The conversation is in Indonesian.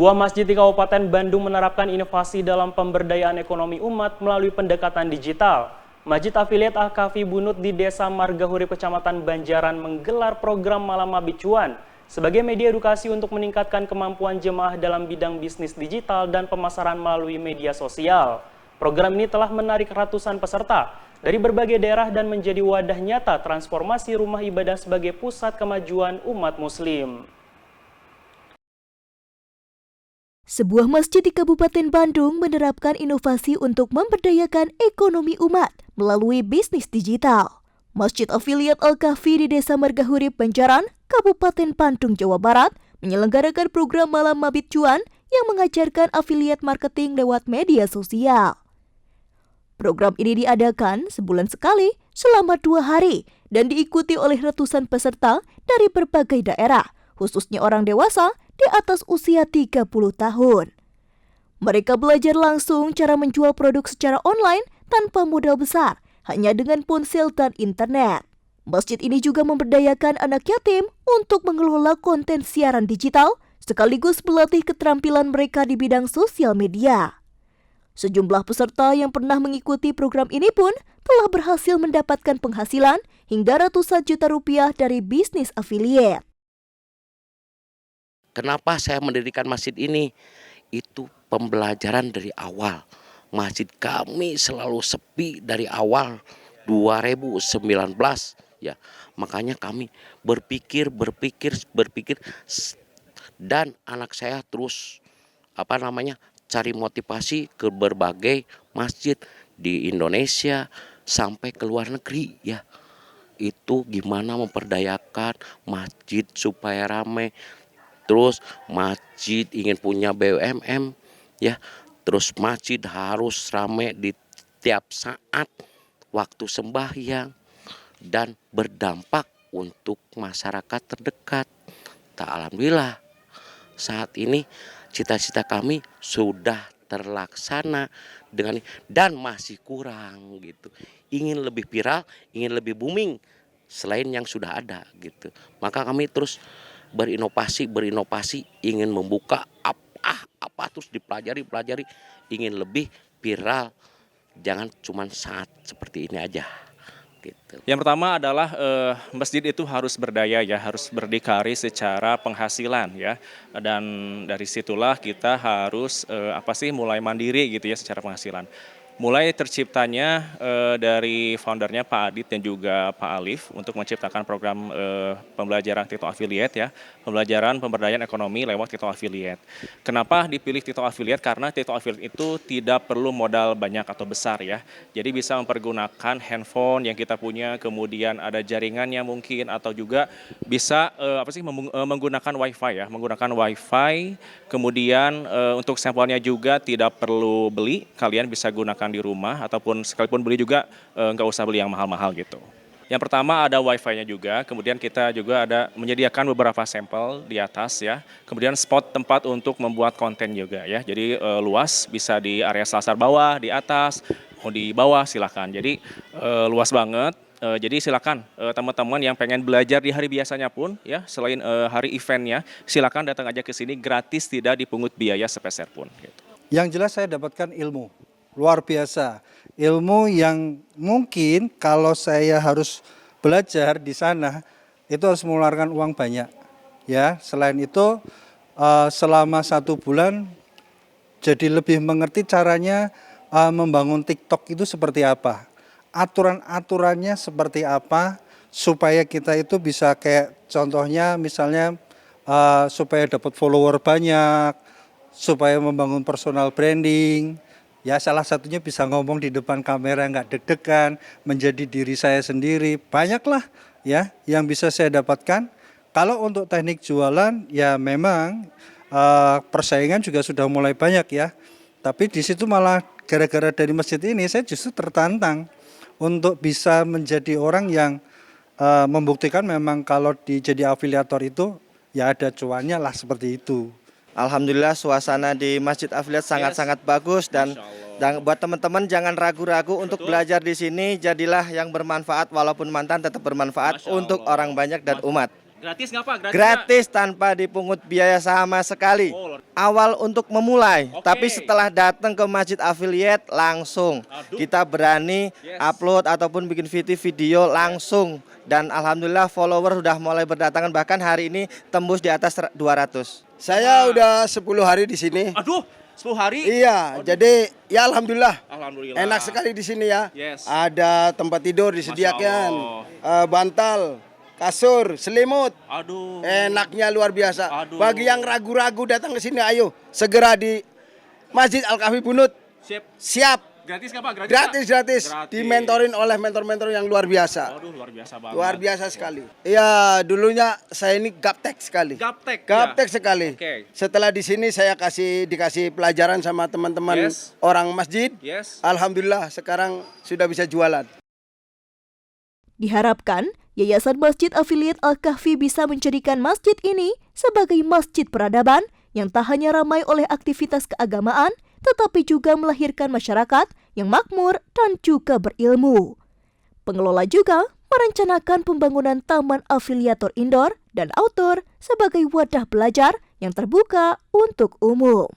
Sebuah masjid di Kabupaten Bandung menerapkan inovasi dalam pemberdayaan ekonomi umat melalui pendekatan digital. Masjid afiliat Al-Kafi Bunut di Desa Margahurip, Kecamatan Banjaran menggelar program Malam Mabit Cuan sebagai media edukasi untuk meningkatkan kemampuan jemaah dalam bidang bisnis digital dan pemasaran melalui media sosial. Program ini telah menarik ratusan peserta dari berbagai daerah dan menjadi wadah nyata transformasi rumah ibadah sebagai pusat kemajuan umat muslim. Sebuah masjid di Kabupaten Bandung menerapkan inovasi untuk memberdayakan ekonomi umat melalui bisnis digital. Masjid afiliat Al-Kafi di Desa Margahurip, Banjaran, Kabupaten Bandung, Jawa Barat, menyelenggarakan program Malam Mabit Cuan yang mengajarkan afiliat marketing lewat media sosial. Program ini diadakan sebulan sekali selama 2 hari dan diikuti oleh ratusan peserta dari berbagai daerah, khususnya orang dewasa di atas usia 30 tahun. Mereka belajar langsung cara menjual produk secara online tanpa modal besar, hanya dengan ponsel dan internet. Masjid ini juga memberdayakan anak yatim untuk mengelola konten siaran digital, sekaligus melatih keterampilan mereka di bidang sosial media. Sejumlah peserta yang pernah mengikuti program ini pun telah berhasil mendapatkan penghasilan hingga ratusan juta rupiah dari bisnis afiliat. Kenapa saya mendirikan masjid ini? Itu pembelajaran dari awal. Masjid kami selalu sepi dari awal 2019 ya. Makanya kami berpikir dan anak saya terus cari motivasi ke berbagai masjid di Indonesia sampai ke luar negeri ya. Itu gimana memperdayakan masjid supaya ramai. Terus masjid ingin punya BUMN ya. Terus masjid harus ramai di tiap saat waktu sembahyang dan berdampak untuk masyarakat terdekat. Alhamdulillah saat ini cita-cita kami sudah terlaksana dengan dan masih kurang gitu. Ingin lebih viral, ingin lebih booming selain yang sudah ada gitu. Maka kami terus berinovasi, ingin membuka apa terus dipelajari, ingin lebih viral, jangan cuma saat seperti ini aja. Gitu. Yang pertama adalah masjid itu harus berdaya ya, harus berdikari secara penghasilan ya, dan dari situlah kita harus mulai mandiri gitu ya secara penghasilan. Mulai terciptanya dari foundernya Pak Adit dan juga Pak Alif untuk menciptakan program pembelajaran TikTok Affiliate ya, pembelajaran pemberdayaan ekonomi lewat TikTok Affiliate. Kenapa dipilih TikTok Affiliate? Karena TikTok Affiliate itu tidak perlu modal banyak atau besar ya. Jadi bisa mempergunakan handphone yang kita punya, kemudian ada jaringannya mungkin, atau juga bisa menggunakan WiFi ya, kemudian untuk sampelnya juga tidak perlu beli, kalian bisa gunakan di rumah ataupun sekalipun beli juga nggak usah beli yang mahal-mahal gitu. Yang pertama ada wifi-nya juga, kemudian kita juga ada menyediakan beberapa sampel di atas ya, kemudian spot tempat untuk membuat konten juga ya, jadi luas, bisa di area selasar bawah, di atas, mau di bawah silahkan, jadi luas banget. Jadi silakan teman-teman yang pengen belajar di hari biasanya pun ya, selain hari eventnya, silakan datang aja ke sini gratis, tidak dipungut biaya sepeser pun gitu. Yang jelas saya dapatkan ilmu luar biasa, ilmu yang mungkin kalau saya harus belajar di sana itu harus mengeluarkan uang banyak ya. Selain itu selama 1 bulan jadi lebih mengerti caranya membangun TikTok itu seperti apa, aturan-aturannya seperti apa, supaya kita itu bisa kayak contohnya misalnya supaya dapat follower banyak, supaya membangun personal branding. Ya salah satunya bisa ngomong di depan kamera nggak deg-degan, menjadi diri saya sendiri. Banyaklah ya yang bisa saya dapatkan. Kalau untuk teknik jualan ya memang persaingan juga sudah mulai banyak ya. Tapi di situ malah gara-gara dari masjid ini saya justru tertantang untuk bisa menjadi orang yang membuktikan memang kalau jadi afiliator itu ya ada cuannya lah, seperti itu. Alhamdulillah suasana di Masjid Afiliat sangat-sangat bagus dan buat teman-teman jangan ragu-ragu untuk belajar di sini, jadilah yang bermanfaat, walaupun mantan tetap bermanfaat untuk orang banyak dan umat. Gratis nggak Pak? Gratis tanpa dipungut biaya sama sekali. Oh, Awal untuk memulai, Oke. tapi setelah datang ke Masjid Affiliate langsung Aduh. kita berani Yes. upload ataupun bikin video langsung. Dan alhamdulillah follower sudah mulai berdatangan, bahkan hari ini tembus di atas 200. Saya udah 10 hari di sini. Aduh, 10 hari? Iya, jadi ya alhamdulillah. Alhamdulillah. Enak sekali di sini ya. Yes. Ada tempat tidur disediakan, bantal, kasur, selimut. Aduh. Enaknya luar biasa. Aduh. Bagi yang ragu-ragu datang ke sini, ayo segera di Masjid Al-Kahfi Bunut. Sip. Siap. Gratis nggak Pak? Gratis. Dimentorin oleh mentor-mentor yang luar biasa. Aduh, luar biasa banget. Luar biasa sekali. Iya, dulunya saya ini gaptek sekali. Gaptek. Gaptek ya? sekali. Oke. Setelah di sini saya dikasih pelajaran sama teman-teman Yes. orang masjid. Yes. Alhamdulillah sekarang sudah bisa jualan. Diharapkan, Yayasan Masjid Affiliate Al-Kahfi bisa menjadikan masjid ini sebagai masjid peradaban yang tak hanya ramai oleh aktivitas keagamaan, tetapi juga melahirkan masyarakat yang makmur dan juga berilmu. Pengelola juga merencanakan pembangunan taman afiliator indoor dan outdoor sebagai wadah belajar yang terbuka untuk umum.